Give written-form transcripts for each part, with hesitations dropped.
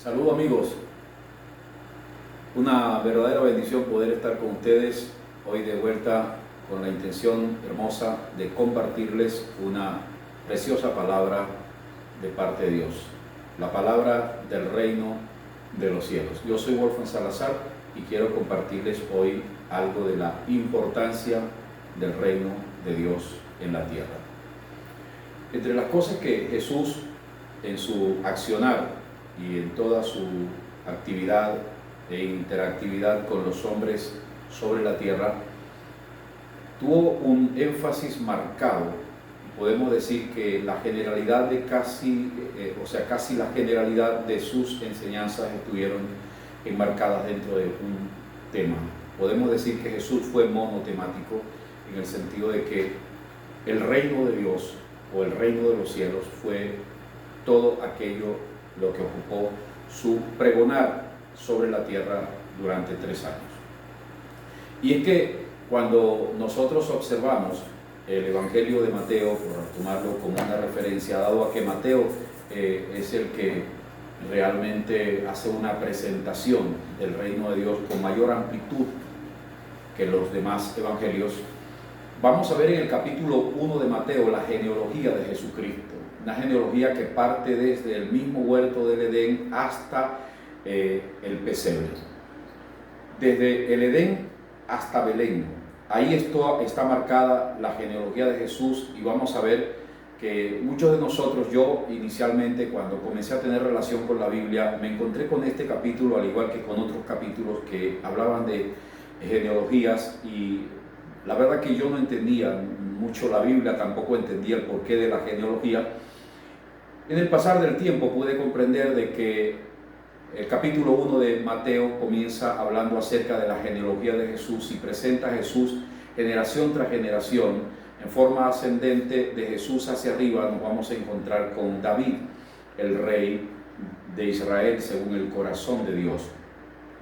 Saludos amigos, una verdadera bendición poder estar con ustedes hoy de vuelta con la intención hermosa de compartirles una preciosa palabra de parte de Dios, la palabra del reino de los cielos. Yo soy Wolfgang Salazar y quiero compartirles hoy algo de la importancia del reino de Dios en la tierra. Entre las cosas que Jesús en su accionar y en toda su actividad e interactividad con los hombres sobre la tierra, tuvo un énfasis marcado. Podemos decir que la generalidad de casi la generalidad de sus enseñanzas estuvieron enmarcadas dentro de un tema. Podemos decir que Jesús fue monotemático en el sentido de que el reino de Dios o el reino de los cielos fue todo aquello lo que ocupó su pregonar sobre la tierra durante 3 años. Y es que cuando nosotros observamos el Evangelio de Mateo, por tomarlo como una referencia, dado a que Mateo es el que realmente hace una presentación del reino de Dios con mayor amplitud que los demás evangelios, vamos a ver en el capítulo 1 de Mateo la genealogía de Jesucristo. Una genealogía que parte desde el mismo huerto del Edén hasta el pesebre. Desde el Edén hasta Belén. Ahí está marcada la genealogía de Jesús y vamos a ver que muchos de nosotros, yo inicialmente cuando comencé a tener relación con la Biblia, me encontré con este capítulo al igual que con otros capítulos que hablaban de genealogías y la verdad que yo no entendía mucho la Biblia, tampoco entendía el porqué de la genealogía. En el pasar del tiempo pude comprender de que el capítulo 1 de Mateo comienza hablando acerca de la genealogía de Jesús y presenta a Jesús generación tras generación. En forma ascendente de Jesús hacia arriba nos vamos a encontrar con David, el rey de Israel según el corazón de Dios.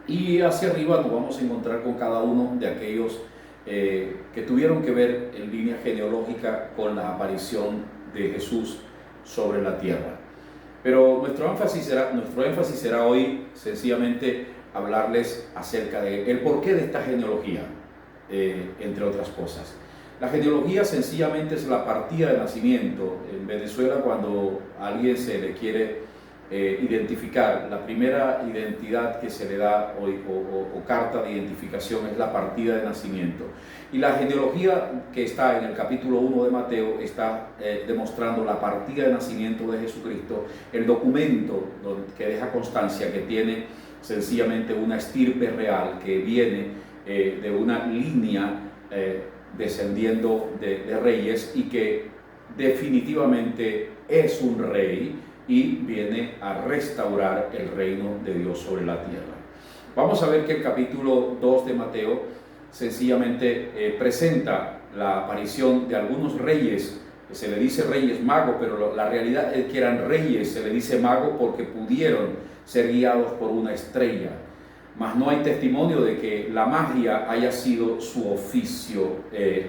Y hacia arriba nos vamos a encontrar con cada uno de aquellos que tuvieron que ver en línea genealógica con la aparición de Jesús sobre la tierra. Pero nuestro énfasis será hoy sencillamente hablarles acerca de el porqué de esta genealogía, entre otras cosas. La genealogía sencillamente es la partida de nacimiento. En Venezuela, cuando a alguien se le quiere identificar, la primera identidad que se le da o carta de identificación es la partida de nacimiento. Y la genealogía que está en el capítulo 1 de Mateo está demostrando la partida de nacimiento de Jesucristo, el documento que deja constancia que tiene sencillamente una estirpe real que viene de una línea descendiendo de reyes y que definitivamente es un rey y viene a restaurar el reino de Dios sobre la tierra. Vamos a ver que el capítulo 2 de Mateo sencillamente presenta la aparición de algunos reyes. Se le dice reyes magos, pero la realidad es que eran reyes. Se le dice magos porque pudieron ser guiados por una estrella. Mas no hay testimonio de que la magia haya sido su oficio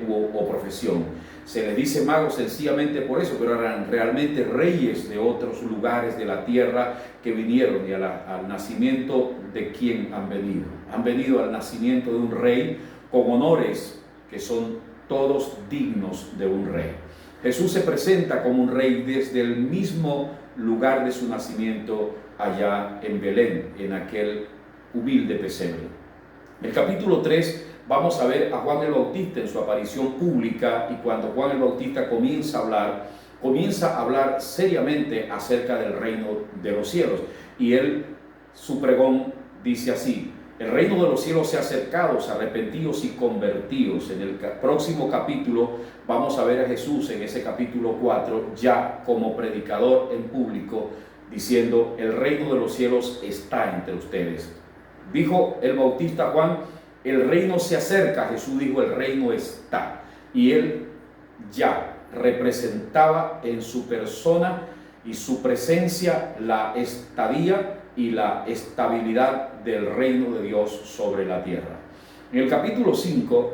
o profesión. Se les dice magos sencillamente por eso, pero eran realmente reyes de otros lugares de la tierra que vinieron y al nacimiento de quién han venido. Han venido al nacimiento de un rey con honores que son todos dignos de un rey. Jesús se presenta como un rey desde el mismo lugar de su nacimiento allá en Belén, en aquel humilde pesebre. En el capítulo 3 vamos a ver a Juan el Bautista en su aparición pública y cuando Juan el Bautista comienza a hablar seriamente acerca del reino de los cielos. Y su pregón dice así: el reino de los cielos se ha acercado, arrepentidos y convertidos. En el próximo capítulo vamos a ver a Jesús en ese capítulo 4 ya como predicador en público diciendo: el reino de los cielos está entre ustedes. Dijo el Bautista Juan: el reino se acerca. Jesús dijo: el reino está. Y él ya representaba en su persona y su presencia la estadía y la estabilidad del reino de Dios sobre la tierra. En el capítulo 5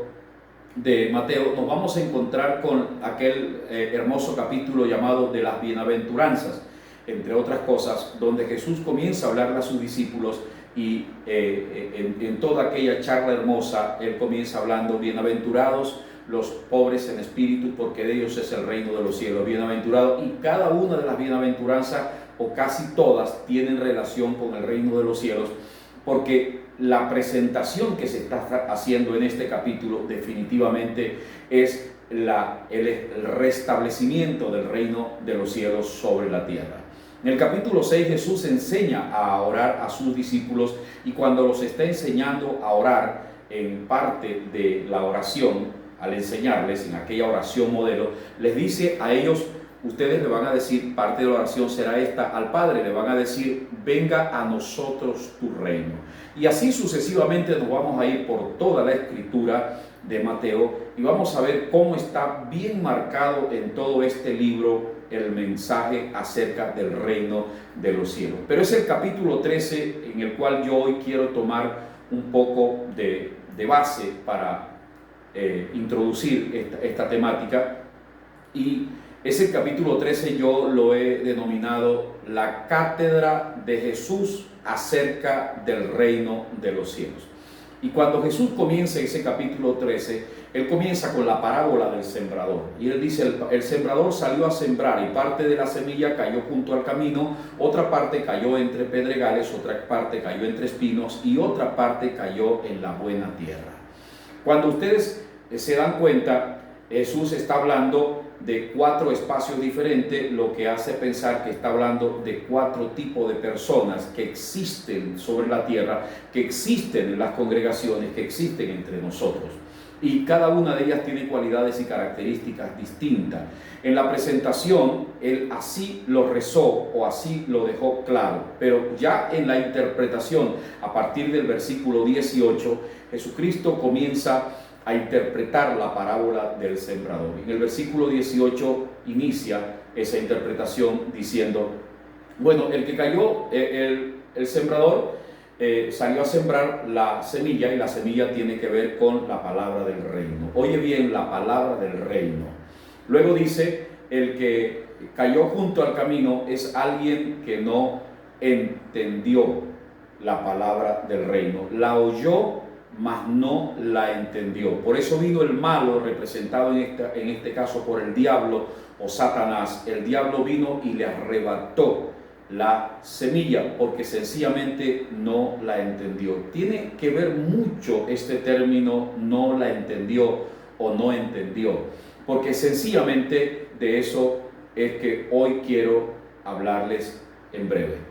de Mateo nos vamos a encontrar con aquel hermoso capítulo llamado de las bienaventuranzas. entre otras cosas, donde Jesús comienza a hablarle a sus discípulos y en toda aquella charla hermosa, Él comienza hablando: bienaventurados los pobres en espíritu, porque de ellos es el reino de los cielos. Bienaventurados, y cada una de las bienaventuranzas, o casi todas, tienen relación con el reino de los cielos, porque la presentación que se está haciendo en este capítulo definitivamente es el restablecimiento del reino de los cielos sobre la tierra. En el capítulo 6 Jesús enseña a orar a sus discípulos, y cuando los está enseñando a orar, en parte de la oración, al enseñarles en aquella oración modelo, les dice a ellos: ustedes le van a decir, parte de la oración será esta, al Padre le van a decir: venga a nosotros tu reino. Y así sucesivamente nos vamos a ir por toda la escritura de Mateo, y vamos a ver cómo está bien marcado en todo este libro el mensaje acerca del reino de los cielos. Pero es el capítulo 13 en el cual yo hoy quiero tomar un poco de base para introducir esta temática, y ese capítulo 13 yo lo he denominado la cátedra de Jesús acerca del reino de los cielos. Y cuando Jesús comienza ese capítulo 13, Él comienza con la parábola del sembrador, y Él dice: el sembrador salió a sembrar, y parte de la semilla cayó junto al camino, otra parte cayó entre pedregales, otra parte cayó entre espinos, y otra parte cayó en la buena tierra. Cuando ustedes se dan cuenta, Jesús está hablando de 4 espacios diferentes, lo que hace pensar que está hablando de 4 tipos de personas que existen sobre la tierra, que existen en las congregaciones, que existen entre nosotros. Y cada una de ellas tiene cualidades y características distintas. En la presentación, Él así lo rezó, o así lo dejó claro, pero ya en la interpretación, a partir del versículo 18, Jesucristo comienza a interpretar la parábola del sembrador. En el versículo 18 inicia esa interpretación diciendo: bueno, el que cayó, el sembrador salió a sembrar la semilla, y la semilla tiene que ver con la palabra del reino. Oye bien, la palabra del reino. Luego dice: el que cayó junto al camino es alguien que no entendió la palabra del reino, la oyó, mas no la entendió. Por eso vino el malo, representado en este caso por el diablo o Satanás. El diablo vino y le arrebató la semilla, porque sencillamente no la entendió. Tiene que ver mucho este término, no la entendió o no entendió, porque sencillamente de eso es que hoy quiero hablarles en breve.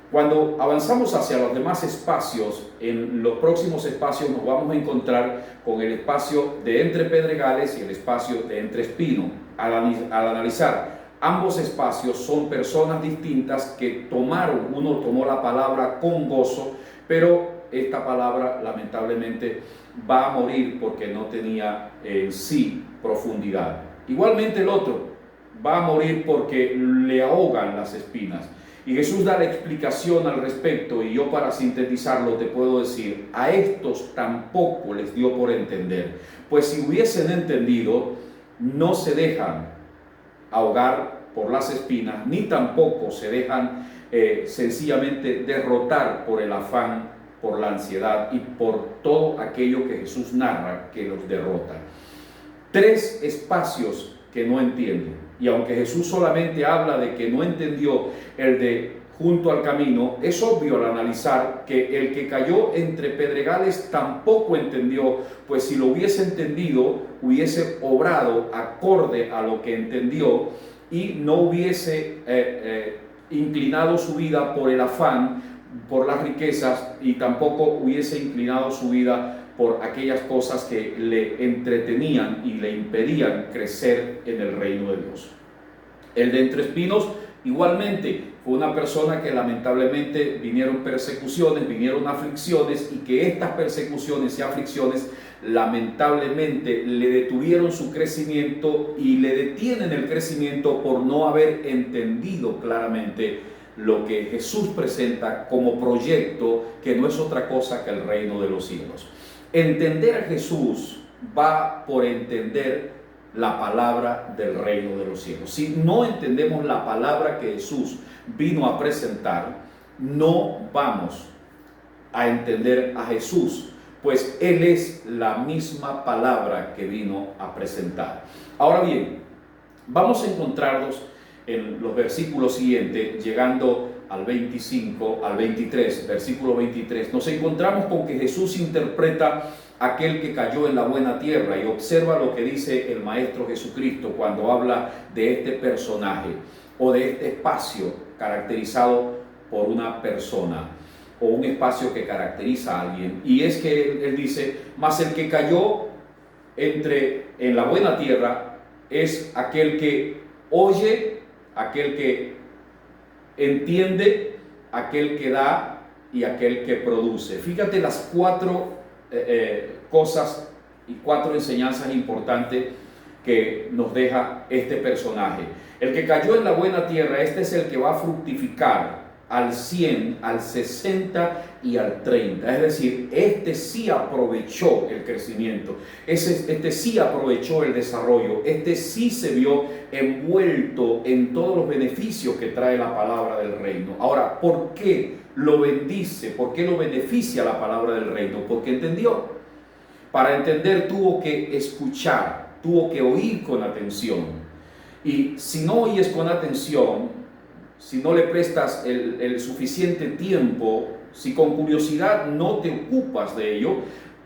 Cuando avanzamos hacia los demás espacios, en los próximos espacios nos vamos a encontrar con el espacio de entre pedregales y el espacio de entre espinos. Al analizar ambos espacios, son personas distintas que uno tomó la palabra con gozo, pero esta palabra lamentablemente va a morir porque no tenía en sí profundidad. Igualmente el otro va a morir porque le ahogan las espinas. Y Jesús da la explicación al respecto, y yo, para sintetizarlo, te puedo decir: a estos tampoco les dio por entender, pues si hubiesen entendido, no se dejan ahogar por las espinas, ni tampoco se dejan sencillamente derrotar por el afán, por la ansiedad y por todo aquello que Jesús narra que los derrota. 3 espacios que no entienden. Y aunque Jesús solamente habla de que no entendió el de junto al camino, es obvio al analizar que el que cayó entre pedregales tampoco entendió, pues si lo hubiese entendido, hubiese obrado acorde a lo que entendió, y no hubiese inclinado su vida por el afán, por las riquezas, y tampoco hubiese inclinado su vida por aquellas cosas que le entretenían y le impedían crecer en el reino de Dios. El de entre espinos igualmente fue una persona que lamentablemente vinieron persecuciones, vinieron aflicciones, y que estas persecuciones y aflicciones lamentablemente le detuvieron su crecimiento y le detienen el crecimiento por no haber entendido claramente lo que Jesús presenta como proyecto, que no es otra cosa que el reino de los cielos. Entender a Jesús va por entender la palabra del reino de los cielos. Si no entendemos la palabra que Jesús vino a presentar, no vamos a entender a Jesús, pues Él es la misma palabra que vino a presentar. Ahora bien, vamos a encontrarnos en los versículos siguientes, llegando al 25, al 23, versículo 23, nos encontramos con que Jesús interpreta aquel que cayó en la buena tierra, y observa lo que dice el Maestro Jesucristo cuando habla de este personaje o de este espacio caracterizado por una persona o un espacio que caracteriza a alguien. Y es que él dice, mas el que cayó en la buena tierra es aquel que oye, aquel que entiende, aquel que da y aquel que produce. Fíjate las cuatro cosas y cuatro enseñanzas importantes que nos deja este personaje. El que cayó en la buena tierra, este es el que va a fructificar al 100, al 60 y al 30. Es decir, este sí aprovechó el crecimiento, este sí aprovechó el desarrollo, este sí se vio envuelto en todos los beneficios que trae la palabra del reino. Ahora, ¿por qué lo bendice? ¿Por qué lo beneficia la palabra del reino? Porque entendió. Para entender tuvo que escuchar, tuvo que oír con atención. Y si no oyes con atención, si no le prestas el suficiente tiempo, si con curiosidad no te ocupas de ello,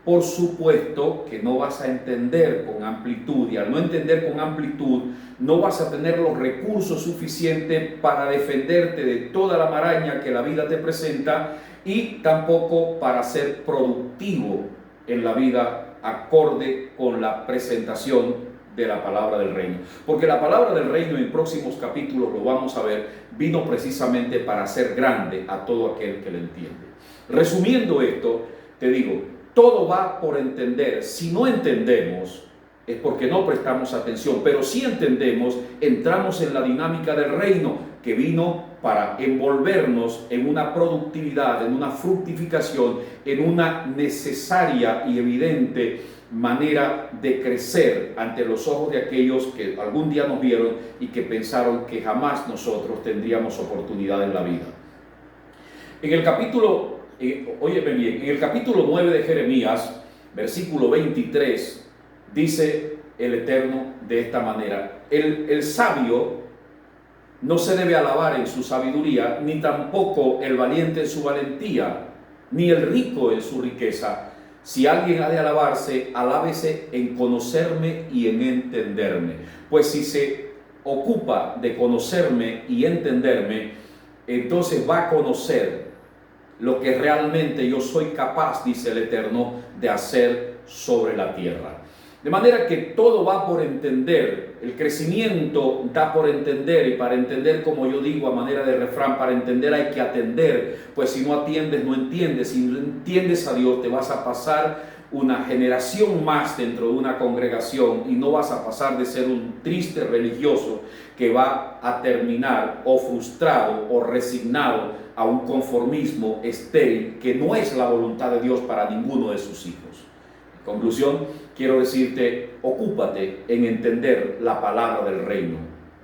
por supuesto que no vas a entender con amplitud, y al no entender con amplitud no vas a tener los recursos suficientes para defenderte de toda la maraña que la vida te presenta, y tampoco para ser productivo en la vida acorde con la presentación de la palabra del reino. Porque la palabra del reino, en próximos capítulos lo vamos a ver, vino precisamente para hacer grande a todo aquel que le entiende. Resumiendo esto, te digo, todo va por entender. Si no entendemos, es porque no prestamos atención, pero si entendemos, entramos en la dinámica del reino, que vino para envolvernos en una productividad, en una fructificación, en una necesaria y evidente manera de crecer ante los ojos de aquellos que algún día nos vieron y que pensaron que jamás nosotros tendríamos oportunidad en la vida. En el capítulo, óyeme bien, en el capítulo 9 de Jeremías, versículo 23, dice el Eterno de esta manera: el sabio no se debe alabar en su sabiduría, ni tampoco el valiente en su valentía, ni el rico en su riqueza. Si alguien ha de alabarse, alábese en conocerme y en entenderme. Pues si se ocupa de conocerme y entenderme, entonces va a conocer lo que realmente yo soy capaz, dice el Eterno, de hacer sobre la tierra. De manera que todo va por entender, el crecimiento da por entender, y para entender, como yo digo a manera de refrán, para entender hay que atender, pues si no atiendes no entiendes. Si no entiendes a Dios, te vas a pasar una generación más dentro de una congregación y no vas a pasar de ser un triste religioso que va a terminar o frustrado o resignado a un conformismo estéril que no es la voluntad de Dios para ninguno de sus hijos. En conclusión, quiero decirte, ocúpate en entender la palabra del reino.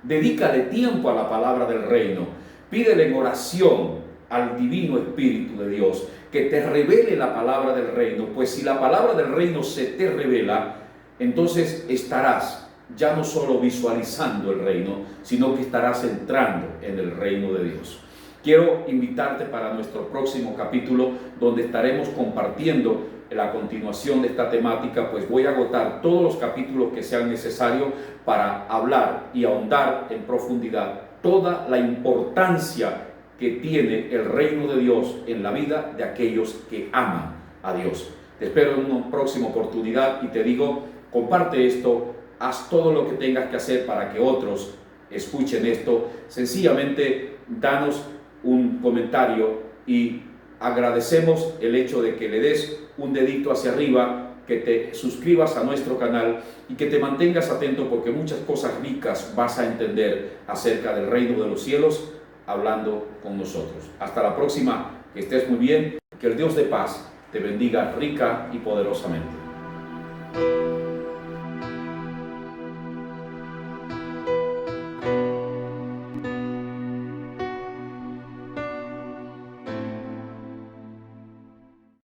Dedícale tiempo a la palabra del reino. Pídele en oración al Divino Espíritu de Dios que te revele la palabra del reino. Pues si la palabra del reino se te revela, entonces estarás ya no solo visualizando el reino, sino que estarás entrando en el reino de Dios. Quiero invitarte para nuestro próximo capítulo, donde estaremos compartiendo la continuación de esta temática, pues voy a agotar todos los capítulos que sean necesarios para hablar y ahondar en profundidad toda la importancia que tiene el reino de Dios en la vida de aquellos que aman a Dios. Te espero en una próxima oportunidad y te digo, comparte esto, haz todo lo que tengas que hacer para que otros escuchen esto. Sencillamente, danos un comentario y agradecemos el hecho de que le des un dedito hacia arriba, que te suscribas a nuestro canal y que te mantengas atento, porque muchas cosas ricas vas a entender acerca del reino de los cielos hablando con nosotros. Hasta la próxima, que estés muy bien, que el Dios de paz te bendiga rica y poderosamente.